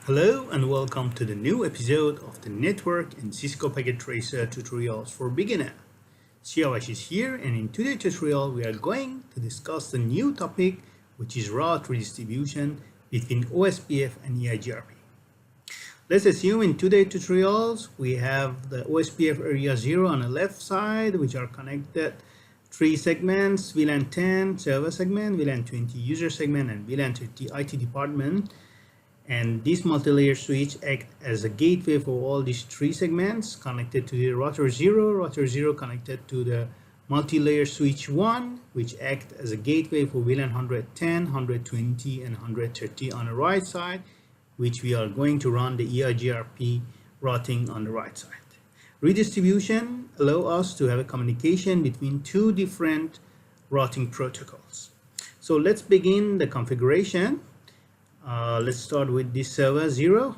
Hello and welcome to the new episode of the Network and Cisco Packet Tracer tutorials for beginner. Siavash is here, and in today's tutorial we are going to discuss the new topic, which is route redistribution between OSPF and EIGRP. Let's assume in today's tutorials we have the OSPF area 0 on the left side, which are connected 3 segments: VLAN 10 server segment, VLAN 20 user segment, and VLAN 30 IT department. And this multi-layer switch acts as a gateway for all these 3 segments connected to the router 0 connected to the multi-layer switch 1, which acts as a gateway for VLAN 110, 120, and 130 on the right side, which we are going to run the EIGRP routing on the right side. Redistribution allows us to have a communication between 2 different routing protocols. So let's begin the configuration. Let's start with this server 0.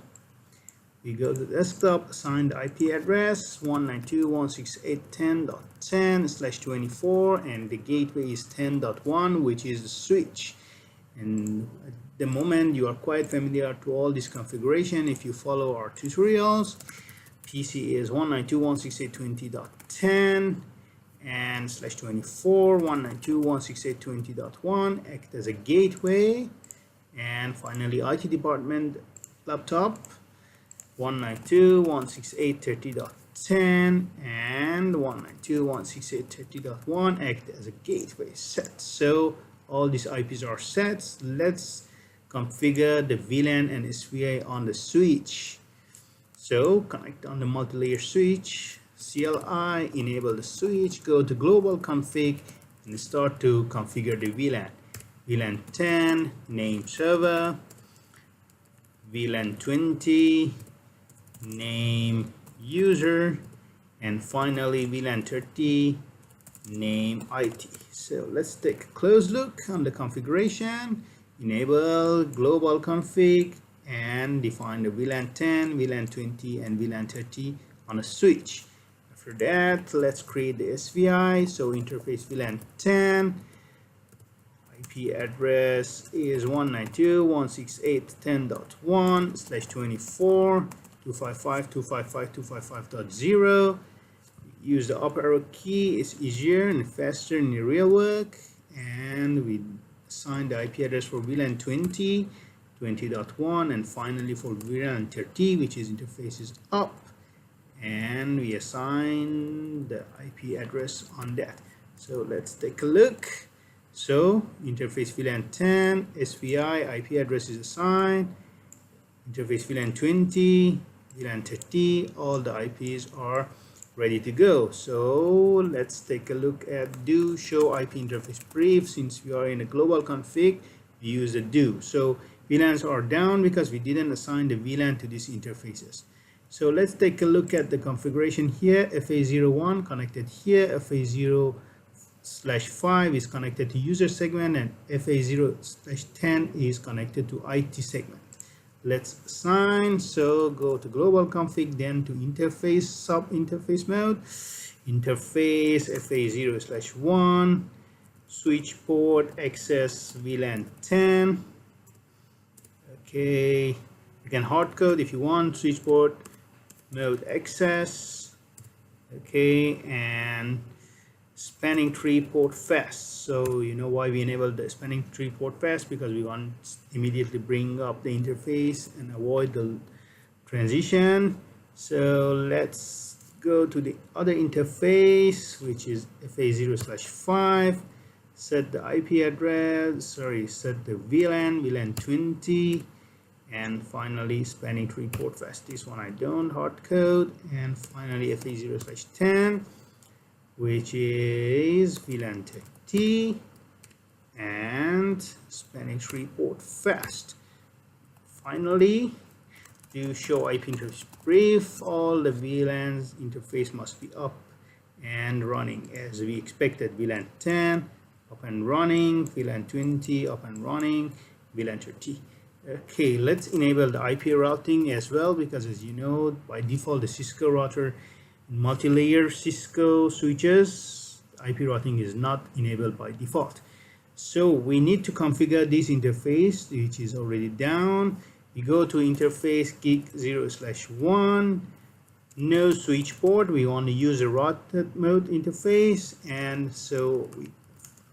We go to the desktop, assign the IP address 192.168.10.10/24, and the gateway is 10.1, which is the switch. And at the moment you are quite familiar to all this configuration if you follow our tutorials. PC is 192.168.20.10 and /24, 192.168.20.1 act as a gateway. And finally IT department laptop 192.168.30.10 and 192.168.30.1 act as a gateway set. So all these IPs are set. Let's configure the VLAN and SVI on the switch. So connect on the multi-layer switch, CLI, enable the switch, go to global config and start to configure the VLAN. VLAN 10, name server, VLAN 20, name user, and finally VLAN 30, name IT. So let's take a close look on the configuration. Enable global config and define the VLAN 10, VLAN 20, and VLAN 30 on a switch. After that, let's create the SVI. So interface VLAN 10. IP address is 192.168.10.1/24, 255.255.255.0. Use the up arrow key, it's easier and faster in the real work. And we assign the IP address for VLAN 20, 20.1, and finally for VLAN 30, which is interfaces up, and we assign the IP address on that. So let's take a look. So interface VLAN 10, SVI, IP address is assigned. Interface VLAN 20, VLAN 30, all the IPs are ready to go. So let's take a look at do show IP interface brief. Since we are in a global config, we use the do. So VLANs are down because we didn't assign the VLAN to these interfaces. So let's take a look at the configuration here. FA01 connected here, FA0/5 is connected to user segment, and FA0/10 is connected to IT segment. Let's assign. So go to global config, then to interface, sub interface mode, interface FA0/1, switch port access VLAN 10. Okay, you can hard code if you want, switch port mode access. Okay, and spanning tree port fast. So you know why we enabled the spanning tree port fast, because we want to immediately bring up the interface and avoid the transition. So let's go to the other interface, which is FA0/5. Set the IP address, set the VLAN 20, and finally spanning tree port fast. This one I don't hard code. And finally FA0/10, which is VLAN 30 and spanning tree port fast. Finally, to show IP interface brief, all the VLANs interface must be up and running as we expected. VLAN 10 up and running, VLAN 20 up and running, VLAN 30. Okay, let's enable the IP routing as well, because as you know, by default the Cisco router multi-layer Cisco switches, IP routing is not enabled by default. So we need to configure this interface, which is already down. We go to interface gig 0/1, no switch port. We want to use a routed mode interface, and so we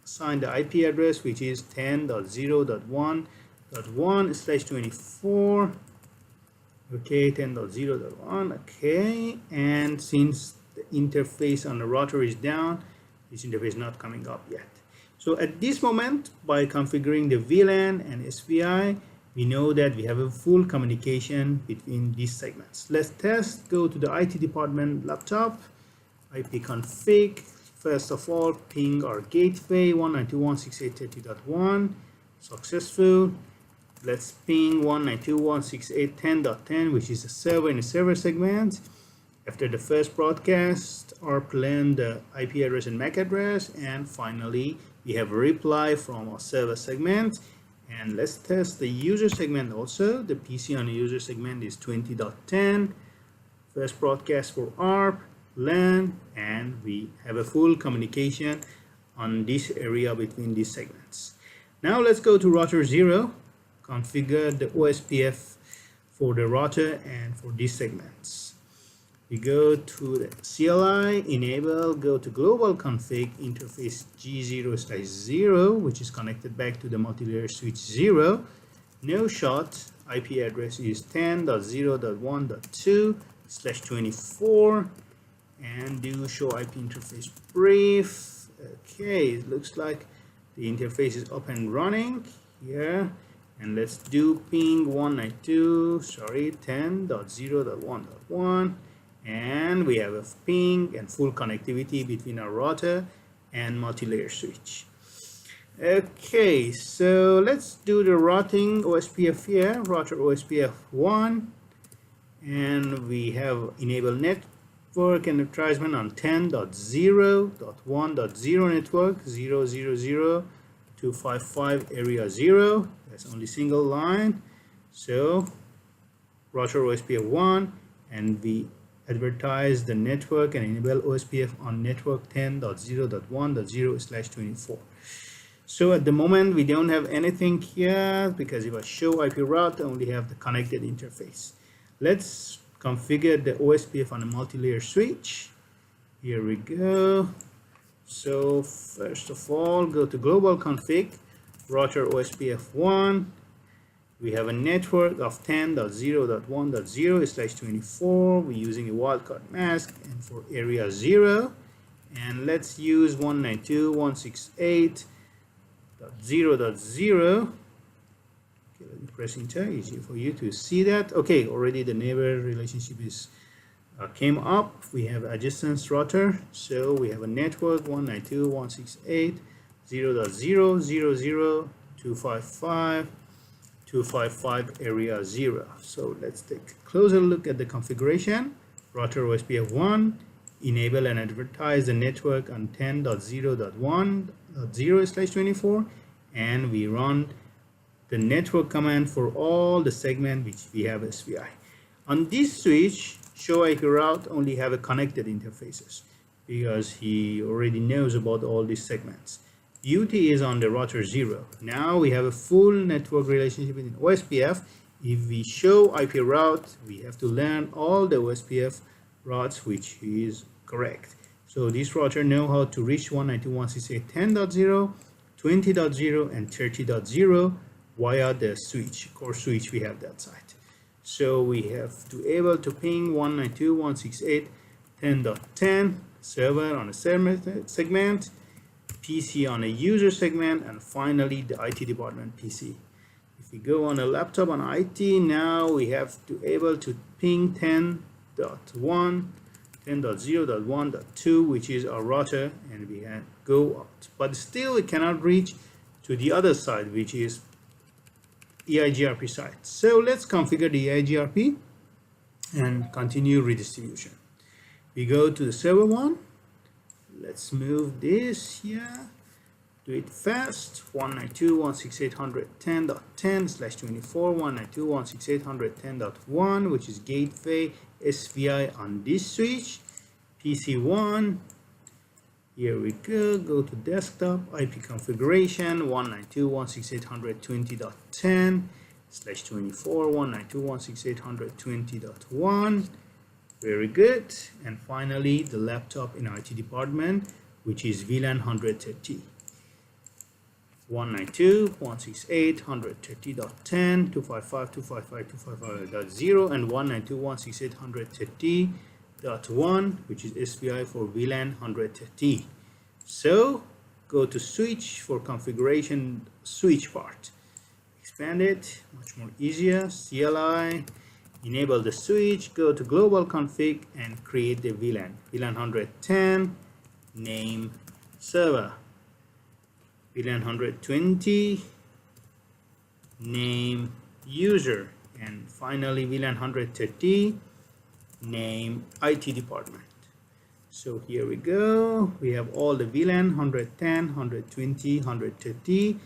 assign the IP address, which is 10.0.1.1/24. Okay, 10.0.1. Okay, and since the interface on the router is down, this interface is not coming up yet. So at this moment, by configuring the VLAN and SVI, we know that we have a full communication between these segments. Let's test. Go to the IT department laptop, IP config. First of all, ping our gateway 192.168.30.1, successful. Let's ping 192.168.10.10, which is a server in a server segment. After the first broadcast, ARP learned the IP address and MAC address, and finally we have a reply from our server segment. And let's test the user segment also. The PC on the user segment is 20.10. First broadcast for ARP, LAN, and we have a full communication on this area between these segments. Now let's go to router 0, configure the OSPF for the router and for these segments. We go to the CLI, enable, go to global config, interface G0/0, which is connected back to the multi-layer switch 0. No shot, IP address is 10.0.1.2/24, and do show IP interface brief. Okay, it looks like the interface is up and running here. And let's do ping 10.0.1.1, and we have a ping and full connectivity between our router and multi-layer switch. Okay, so let's do the routing OSPF here, router OSPF1, and we have enabled network and advertisement on 10.0.1.0 network 000.255 area 0. That's only single line. So router OSPF1, and we advertise the network and enable OSPF on network 10.0.1.0/24. So at the moment we don't have anything here, because if I show IP route, I only have the connected interface. Let's configure the OSPF on a multi-layer switch. Here we go. So first of all, go to global config, router OSPF1. We have a network of 10.0.1.0/24. We're using a wildcard mask and for area 0. And let's use 192.168.0.0. Okay, let me press enter, easy for you to see that. Okay, already the neighbor relationship is came up. We have adjacent router, so we have a network 192.168.0.0.255 area 0. So let's take a closer look at the configuration. Router OSPF1, enable and advertise the network on 10.0.1.0/24, and we run the network command for all the segment which we have SVI. On this switch, show IP route only have a connected interfaces because he already knows about all these segments. UT is on the router 0. Now we have a full network relationship in OSPF. If we show IP route, we have to learn all the OSPF routes which is correct. So this router know how to reach 192.168.10.0, 20.0, and 30.0 via the switch, core switch we have that side. So we have to able to ping 192.168.10.10 server on a server segment, PC on a user segment, and finally the IT department PC. If we go on a laptop on IT, now we have to able to ping 10.1, 10.0.1.2, which is our router, and we can go out. But still we cannot reach to the other side, which is EIGRP side. So let's configure the EIGRP and continue redistribution. We go to the server one. Let's move this here. Do it fast. 192.168.110.10/24, 192.168.110.1, which is gateway SVI on this switch. PC1. Here we go. Go to desktop, IP configuration 192.168.120.10. 192.168.120.1. 192.168.120.1. Very good. And finally, the laptop in IT department, which is VLAN 130. 192.168.130.10, 255.255.255.0, and 192.168.130.1, which is SPI for VLAN 130. So go to switch for configuration switch part. Expand it, much more easier. CLI, enable the switch, go to global config and create the VLAN. VLAN 110, name server. VLAN 120, name user. And finally VLAN 130, name IT department. So here we go. We have all the VLAN 110, 120, 130.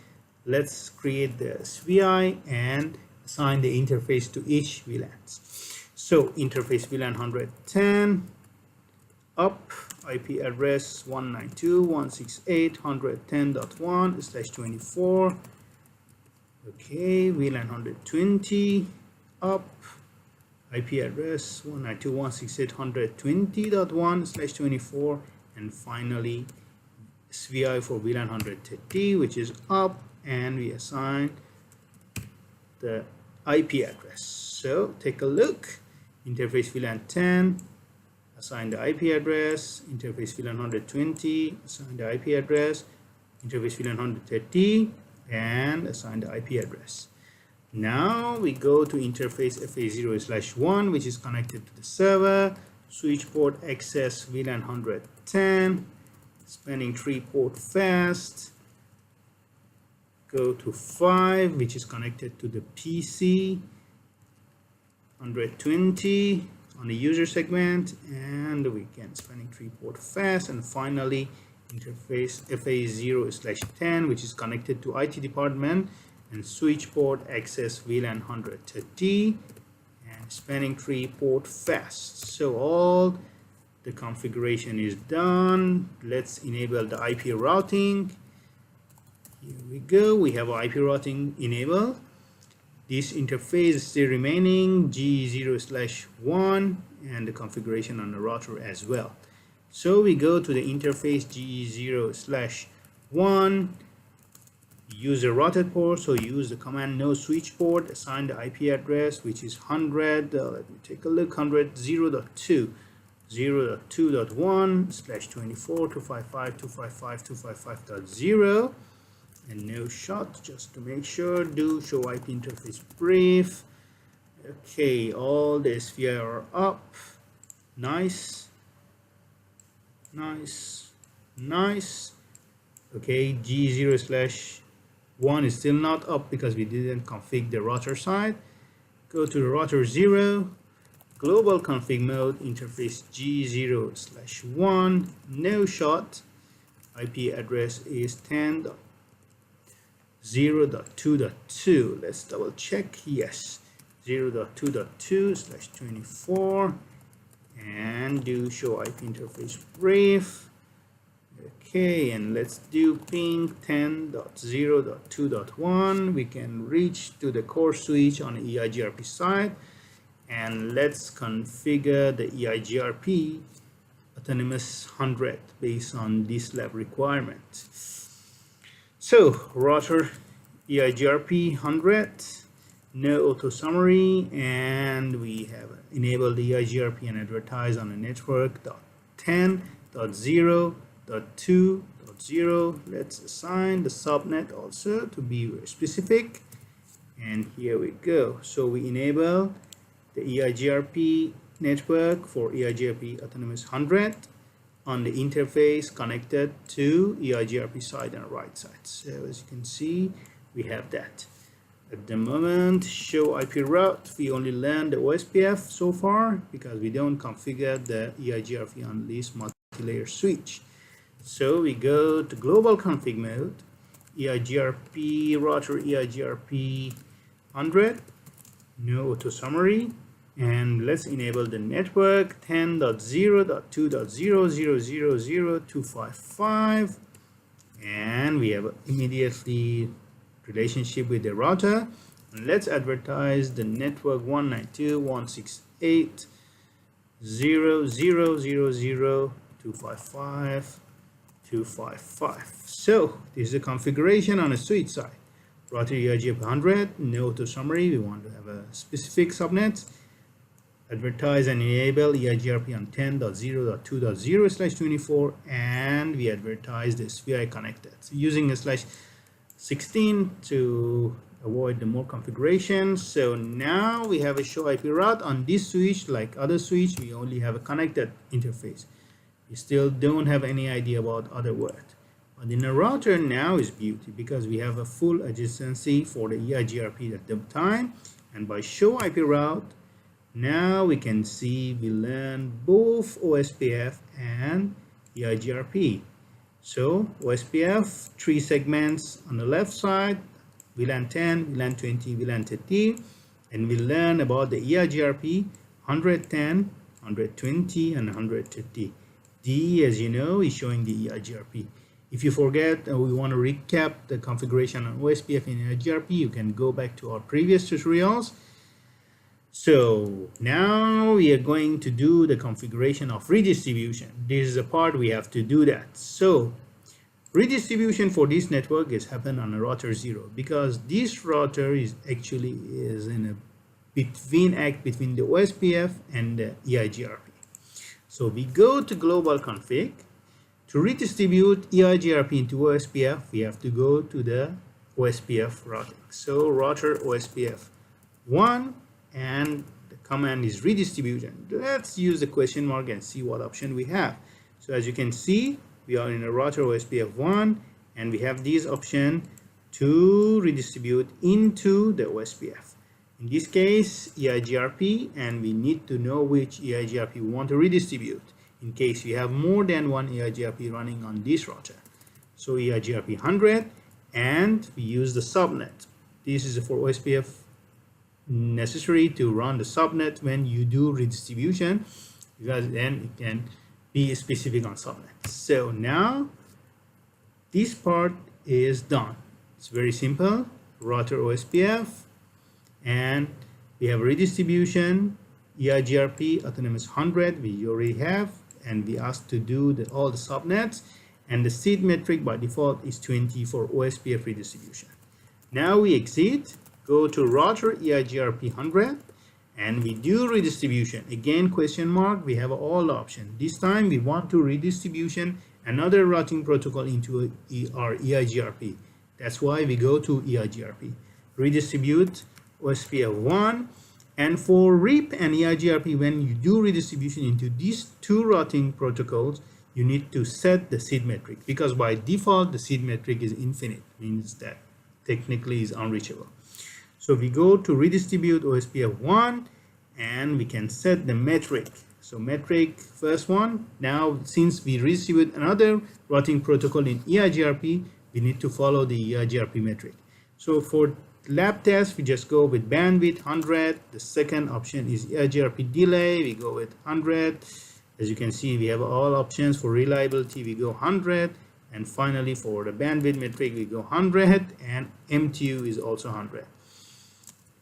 Let's create the SVI and assign the interface to each VLAN. So interface VLAN 110 up, IP address 192.168.110.1/24. Okay, VLAN 120 up, IP address 192.168.120.1/24, and finally SVI for VLAN 130, which is up, and we assign the IP address. So take a look. Interface VLAN 10, assign the IP address. Interface VLAN 120, assign the IP address. Interface VLAN 130, and assign the IP address. Now we go to interface FA0/1, which is connected to the server. Switch port access VLAN 110, spanning tree port fast. Go to 5, which is connected to the PC 120 on the user segment, and we can spanning tree port fast. And finally interface FA0/10, which is connected to IT department, and switch port access VLAN 130 and spanning tree port fast. So all the configuration is done. Let's enable the IP routing. Here we go. We have IP routing enabled. This interface is still remaining, GE0/1, and the configuration on the router as well. So we go to the interface GE0/1, user routed port. So use the command no switch port, assign the IP address, which is 100. Let me take a look. 100.0.2. 0.2.1/24.255.255.255.0, and no shot, just to make sure. Do show IP interface brief. Okay, all the SVI are up. Nice. Okay, G0/1 is still not up because we didn't configure the router side. Go to the router 0, global config mode, interface G0/1, no shot. IP address is 10.0.2.2. Let's double check. Yes, 0.2.2/24, and do show IP interface brief. Okay, and let's do ping 10.0.2.1. We can reach to the core switch on the EIGRP side, and let's configure the EIGRP autonomous 100 based on this lab requirement. So router EIGRP 100, no auto summary, and we have enabled the EIGRP and advertise on the network 10.0.2.0. Let's assign the subnet also to be very specific, and here we go. So we enable the EIGRP network for EIGRP autonomous 100 on the interface connected to EIGRP side and right side. So as you can see, we have that. At the moment, show IP route, we only learned the OSPF so far because we don't configure the EIGRP on this multi-layer switch. So we go to global config mode, EIGRP router EIGRP 100, no auto summary, and let's enable the network 10.0.2.0.000.255, and we have immediately relationship with the router. And let's advertise the network 192.168.0.0.0.0.255.255. So this is the configuration on a switch side. Router EIGRP 100, no to summary, we want to have a specific subnet. Advertise and enable EIGRP on 10.0.2.0/24, and we advertise the SPI connected. So using a /16 to avoid the more configurations. So now we have a show IP route on this switch. Like other switch, we only have a connected interface. We still don't have any idea about other word. But in a router now is beauty, because we have a full adjacency for the EIGRP at the time, and by show IP route, now we can see we learn both OSPF and EIGRP. So OSPF, 3 segments on the left side, VLAN 10, VLAN 20, VLAN 30, and we learn about the EIGRP 110, 120, and 130. D, as you know, is showing the EIGRP. If you forget, we want to recap the configuration on OSPF and EIGRP, you can go back to our previous tutorials. So now we are going to do the configuration of redistribution. This is the part we have to do that. So redistribution for this network is happen on a router 0, because this router is actually in a act between the OSPF and the EIGRP. So we go to global config. To redistribute EIGRP into OSPF, we have to go to the OSPF routing. So router OSPF 1, and the command is redistribution. Let's use the question mark and see what option we have. So as you can see, we are in a router OSPF 1, and we have this option to redistribute into the OSPF. In this case, EIGRP, and we need to know which EIGRP we want to redistribute in case we have more than one EIGRP running on this router. So EIGRP 100, and we use the subnet. This is for OSPF necessary to run the subnet when you do redistribution, because then it can be specific on subnet. So now this part is done. It's very simple. Router OSPF, and we have redistribution, EIGRP autonomous 100 we already have, and we asked to do all the subnets, and the seed metric by default is 20 for OSPF redistribution. Now we exit, go to router EIGRP 100, and we do redistribution. Again, question mark, we have all options. This time we want to redistribution another routing protocol into our EIGRP. That's why we go to EIGRP. Redistribute OSPF 1, and for RIP and EIGRP, when you do redistribution into these 2 routing protocols, you need to set the seed metric, because by default the seed metric is infinite, means that technically is unreachable. So we go to redistribute OSPF 1, and we can set the metric. So metric first one. Now since we redistribute another routing protocol in EIGRP, we need to follow the EIGRP metric. So for lab test, we just go with bandwidth 100. The second option is EIGRP delay, we go with 100. As you can see, we have all options. For reliability, we go 100, and finally for the bandwidth metric, we go 100, and MTU is also 100.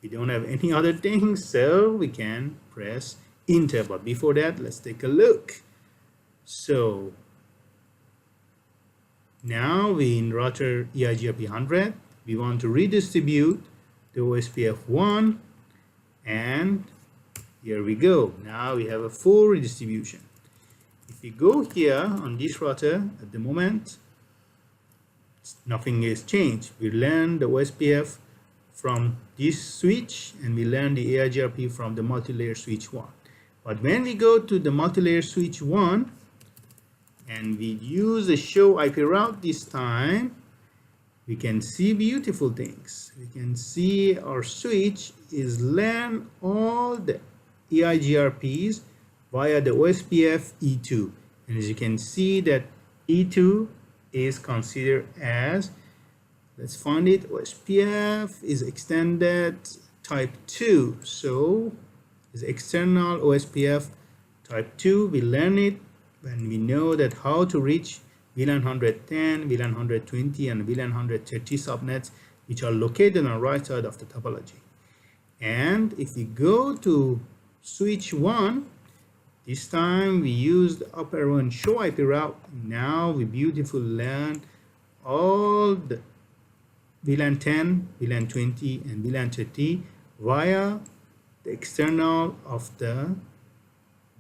We don't have any other things, so we can press enter. But before that, let's take a look. So now we in router EIGRP 100, we want to redistribute the OSPF 1, and here we go. Now we have a full redistribution. If we go here on this router, at the moment nothing is changed. We learn the OSPF from this switch, and we learn the EIGRP from the multi-layer switch 1. But when we go to the multi-layer switch 1 and we use the show IP route this time, we can see beautiful things. We can see our switch is learn all the EIGRPs via the OSPF E2. And as you can see that E2 is considered as, let's find it, OSPF is extended type 2. So is external OSPF type 2. We learn it when we know that how to reach VLAN 110, VLAN 120, and VLAN 130 subnets, which are located on the right side of the topology. And if we go to switch 1, this time we use the up arrow and show IP route. Now we beautifully learn all the VLAN 10, VLAN 20, and VLAN 30 via the external of the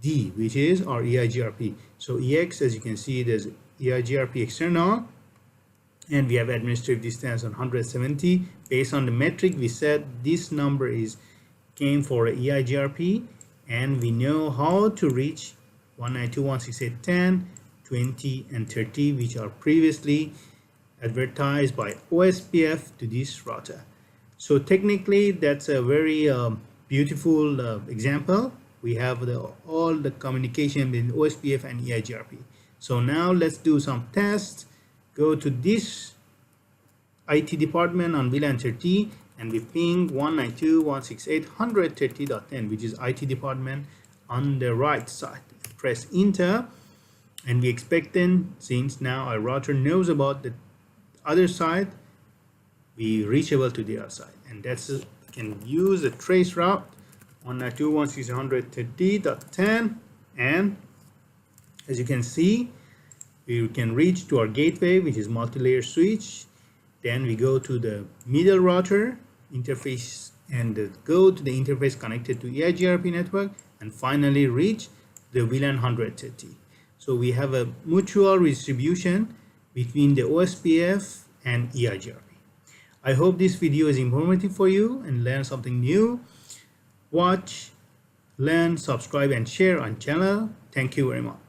D, which is our EIGRP. So EX, as you can see, there's EIGRP external, and we have administrative distance on 170. Based on the metric, we said this number came for a EIGRP, and we know how to reach 192.168.10, 20, and 30, which are previously advertised by OSPF to this router. So technically, that's a very beautiful example. We have all the communication between OSPF and EIGRP. So now let's do some tests. Go to this IT department on VLAN 30, and we ping 192.168.130.10, which is IT department on the right side. Press enter, and we expect then, since now our router knows about the other side, we reachable to the other side, and that's we can use a trace route 192.168.130.10, and as you can see, we can reach to our gateway, which is multi-layer switch. Then we go to the middle router interface and go to the interface connected to EIGRP network, and finally reach the VLAN 130. So we have a mutual redistribution between the OSPF and EIGRP. I hope this video is informative for you and learn something new. Watch, learn, subscribe, and share on channel. Thank you very much.